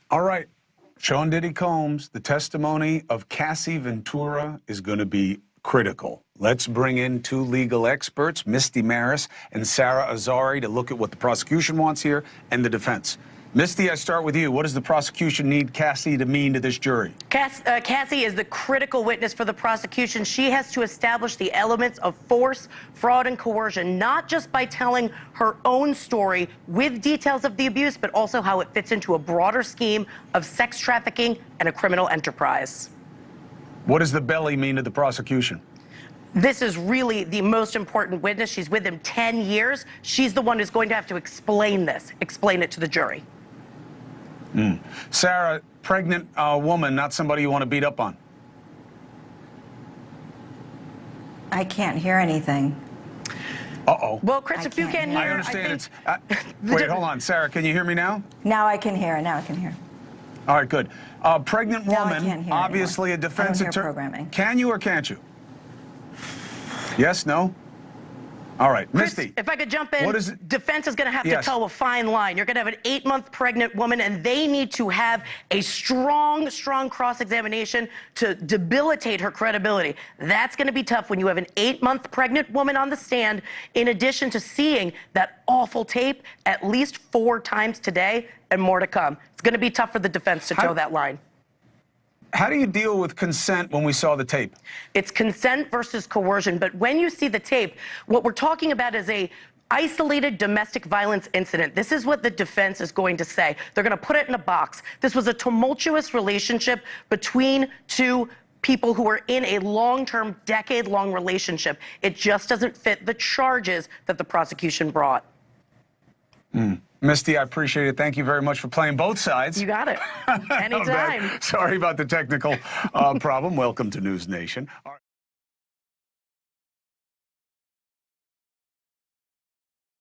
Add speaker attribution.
Speaker 1: All right, Sean Diddy Combs, the testimony of Cassie Ventura is going to be critical. Let's bring in two legal experts, Misty Marris and Sarah Azar, to look at what the prosecution wants here and the defense. Misty, I start with you. What does the prosecution need Cassie to mean to this jury?
Speaker 2: Cassie is the critical witness for the prosecution. She has to establish the elements of force, fraud, and coercion, not just by telling her own story with details of the abuse, but also how it fits into a broader scheme of sex trafficking and a criminal enterprise.
Speaker 1: What does the belly mean to the prosecution?
Speaker 2: This is really the most important witness. She's with him 10 years. She's the one who's going to have to explain it to the jury.
Speaker 1: Sarah, pregnant woman, not somebody you want to beat up on.
Speaker 3: I can't hear anything.
Speaker 1: Uh-oh.
Speaker 2: Well, Chris, if you can't hear,
Speaker 1: I understand wait, hold on. Sarah, can you hear me now?
Speaker 3: Now I can hear. Now I can hear.
Speaker 1: All right, good. Pregnant woman,
Speaker 3: I can't hear
Speaker 1: obviously
Speaker 3: anymore.
Speaker 1: a defense
Speaker 3: I don't hear
Speaker 1: attorney.
Speaker 3: programming.
Speaker 1: Can you or can't you? Yes, no? All right,
Speaker 2: Chris,
Speaker 1: Misty.
Speaker 2: if I could jump in,
Speaker 1: What is it?
Speaker 2: defense is going to have
Speaker 1: Yes.
Speaker 2: to toe a fine line. You're going to have an 8-month pregnant woman, and they need to have a strong cross-examination to debilitate her credibility. That's going to be tough when you have an 8-month pregnant woman on the stand, in addition to seeing that awful tape at least 4 times today and more to come. It's going to be tough for the defense to toe that line.
Speaker 1: How do you deal with consent when we saw the tape?
Speaker 2: It's consent versus coercion. But when you see the tape, what we're talking about is a isolated domestic violence incident. This is what the defense is going to say. They're going to put it in a box. This was a tumultuous relationship between two people who were in a long-term, decade-long relationship. It just doesn't fit the charges that the prosecution brought.
Speaker 1: Misty, I appreciate it. Thank you very much for playing both sides.
Speaker 2: You got it. Anytime.
Speaker 1: Sorry about the technical problem. Welcome to NewsNation.